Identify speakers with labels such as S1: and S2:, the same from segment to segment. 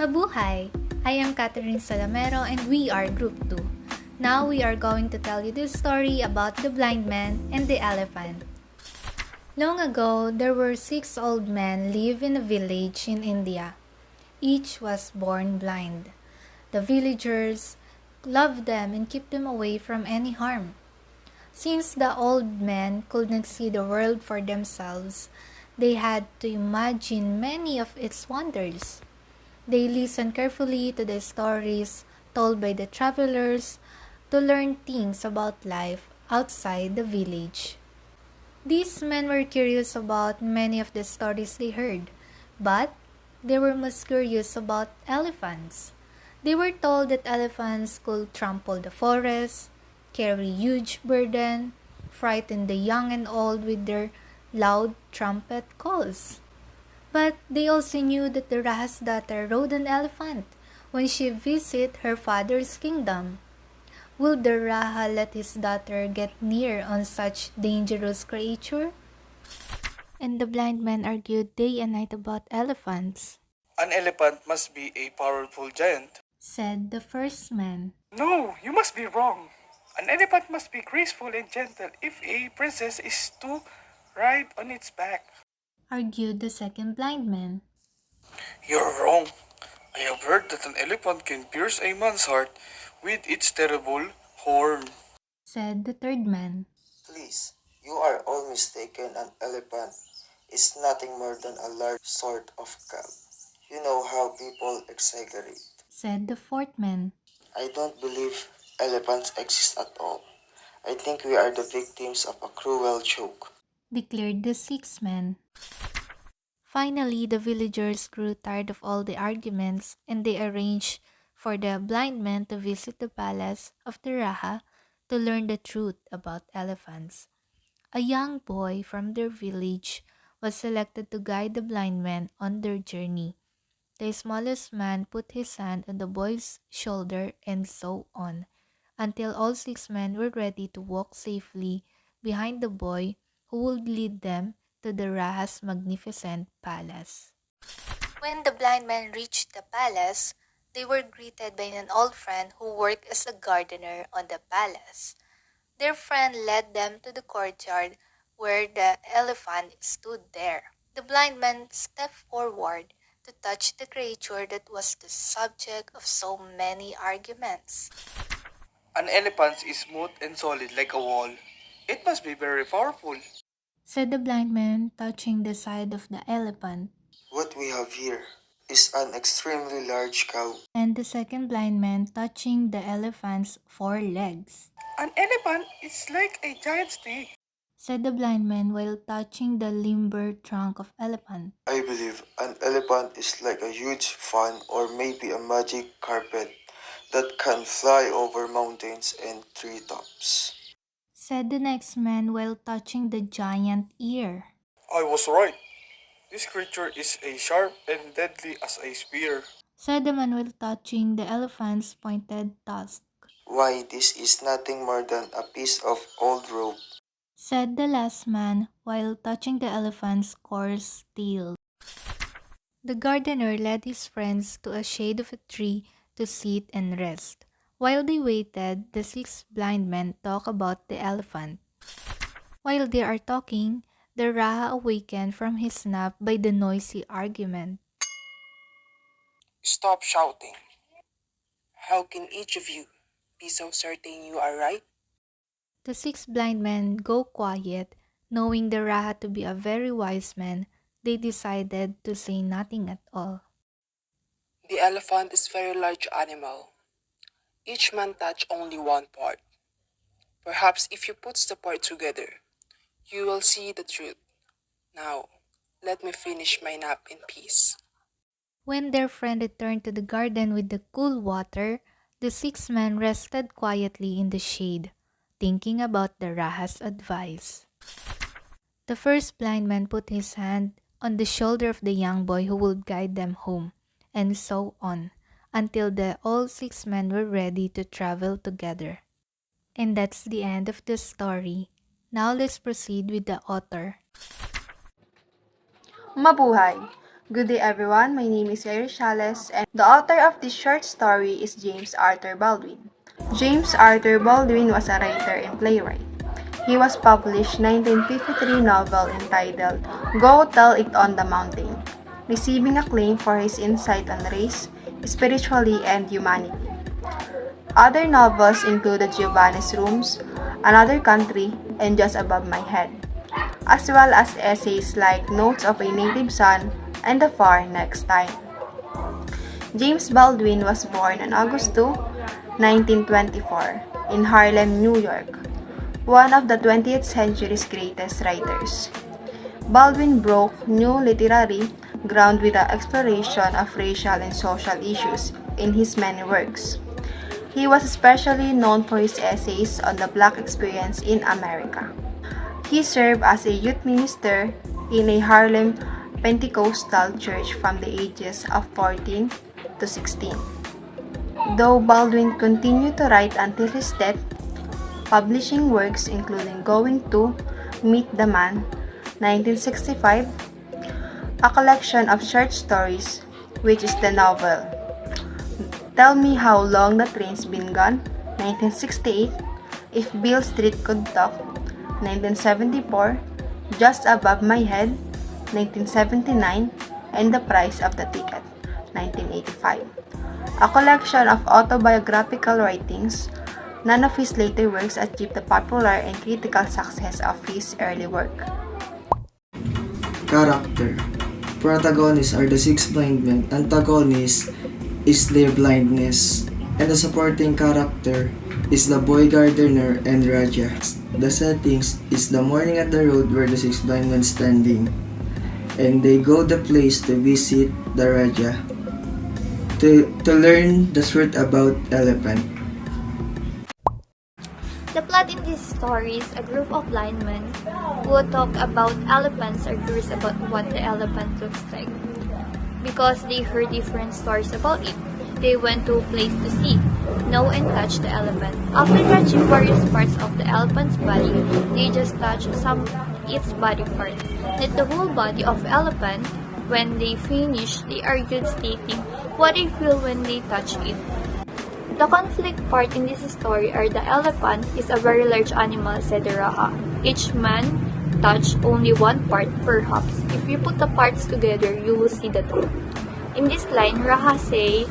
S1: Mabuhay! I am Catherine Salamero and we are Group 2. Now we are going to tell you the story about the blind man and the elephant. Long ago, there were 6 old men live in a village in India. Each was born blind. The villagers loved them and kept them away from any harm. Since the old men could not see the world for themselves, they had to imagine many of its wonders. They listened carefully to the stories told by the travelers to learn things about life outside the village. These men were curious about many of the stories they heard, but they were most curious about elephants. They were told that elephants could trample the forest, carry huge burden, frighten the young and old with their loud trumpet calls. But they also knew that the Raha's daughter rode an elephant when she visited her father's kingdom. Would the Raha let his daughter get near on such dangerous creature? And the blind man argued day and night about elephants,
S2: An elephant must be a powerful giant.
S1: said the first man,
S2: No, you must be wrong. An elephant must be graceful and gentle if a princess is to ride on its back.
S1: argued the second blind man,
S2: You're wrong. I have heard that an elephant can pierce a man's heart with its terrible horn.
S1: said the third man,
S3: Please, you are all mistaken. An elephant is nothing more than a large sort of cow. You know how people exaggerate.
S1: said the fourth man,
S3: I don't believe elephants exist at all. I think we are the victims of a cruel joke.
S1: declared the sixth man. Finally, the villagers grew tired of all the arguments and they arranged for the blind man to visit the palace of the Raha to learn the truth about elephants. A young boy from their village was selected to guide the blind man on their journey. The smallest man put his hand on the boy's shoulder and so on, until all 6 men were ready to walk safely behind the boy who would lead them to the Raha's magnificent palace. When the blind men reached the palace, they were greeted by an old friend who worked as a gardener on the palace. Their friend led them to the courtyard where the elephant stood there. The blind man stepped forward to touch the creature that was the subject of so many arguments,
S2: An elephant is smooth and solid like a wall. It must be very powerful.
S1: said the blind man, touching the side of the elephant.
S3: What we have here is an extremely large cow.
S1: And the second blind man touching the elephant's 4 legs,
S2: An elephant is like a giant snake.
S1: said the blind man while touching the limber trunk of elephant,
S3: I believe an elephant is like a huge fan or maybe a magic carpet that can fly over mountains and treetops.
S1: said the next man while touching the giant ear,
S2: I was right. This creature is as sharp and deadly as a spear.
S1: said the man while touching the elephant's pointed tusk,
S3: Why, this is nothing more than a piece of old rope.
S1: said the last man while touching the elephant's coarse tail. The gardener led his friends to a shade of a tree to sit and rest. While they waited, the 6 blind men talked about the elephant. While they are talking, the Raha awakened from his nap by the noisy argument.
S4: Stop shouting. How can each of you be so certain you are right?
S1: The 6 blind men go quiet, knowing the Raha to be a very wise man. They decided to say nothing at all.
S4: The elephant is a very large animal. Each man touch only one part. Perhaps if you put the part together, you will see the truth. Now, let me finish my nap in peace.
S1: When their friend returned to the garden with the cool water, the 6 men rested quietly in the shade, thinking about the Raha's advice. The first blind man put his hand on the shoulder of the young boy who would guide them home, and so on, until all 6 men were ready to travel together. And that's the end of the story. Now let's proceed with the author.
S5: Mabuhay! Good day everyone, my name is Yair Chales and the author of this short story is James Arthur Baldwin. James Arthur Baldwin was a writer and playwright. He was published 1953 novel entitled Go Tell It on the Mountain, receiving acclaim for his insight on race, spirituality, and humanity. Other novels included Giovanni's Rooms, Another Country, and Just Above My Head, as well as essays like Notes of a Native Son and The Far Next Time. James Baldwin was born on August 2, 1924, in Harlem, New York, one of the 20th century's greatest writers. Baldwin broke new literary ground with the exploration of racial and social issues in his many works. He was especially known for his essays on the Black experience in America. He served as a youth minister in a Harlem Pentecostal church from the ages of 14 to 16. Though Baldwin continued to write until his death, publishing works including Going to Meet the Man, 1965, a collection of short stories, which is the novel Tell Me How Long the Train's Been Gone, 1968, If Beale Street Could Talk, 1974, Just Above My Head, 1979, and The Price of the Ticket, 1985. A collection of autobiographical writings, none of his later works achieved the popular and critical success of his early work.
S6: Character. Protagonists are the six blind men. Antagonist is their blindness. And the supporting character is the boy gardener and Raja. The settings is the morning at the road where the six blind men standing. And they go the place to visit the Raja to learn the truth about elephant.
S1: The plot in this story is a group of blind men who talk about elephants or curious about what the elephant looks like. Because they heard different stories about it, they went to a place to see, know, and touch the elephant. After touching various parts of the elephant's body, they just touch some its body part, not the whole body of elephant. When they finish, they argued stating what they feel when they touch it. The conflict part in this story are the elephant is a very large animal, said the Raha. Each man touch only one part, perhaps. If you put the parts together, you will see the truth. In this line, Raha say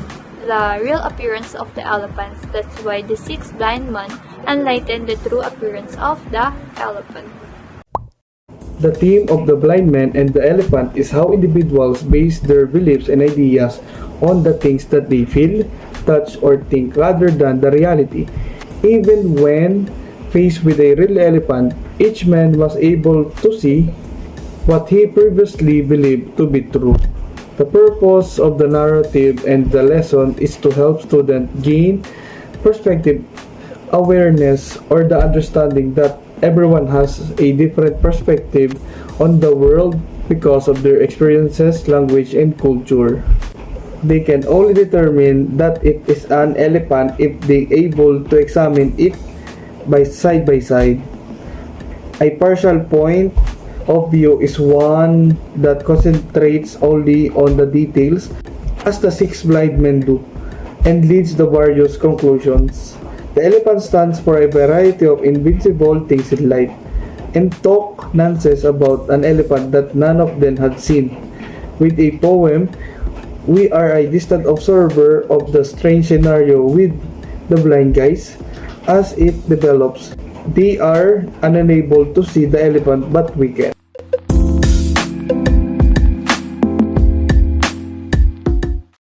S1: the real appearance of the elephants. That's why the six blind men enlightened the true appearance of the elephant.
S7: The theme of The Blind Man and the Elephant is how individuals base their beliefs and ideas on the things that they feel, touch, or think rather than the reality. Even when faced with a real elephant, each man was able to see what he previously believed to be true. The purpose of the narrative and the lesson is to help students gain perspective, awareness, or the understanding that everyone has a different perspective on the world because of their experiences, language, and culture. They can only determine that it is an elephant if they able to examine it by side. A partial point of view is one that concentrates only on the details, as the six blind men do, and leads to various conclusions. The elephant stands for a variety of invincible things in life, and talk nonsense about an elephant that none of them had seen. With a poem, we are a distant observer of the strange scenario with the blind guys. As it develops, they are unable to see the elephant, but we can.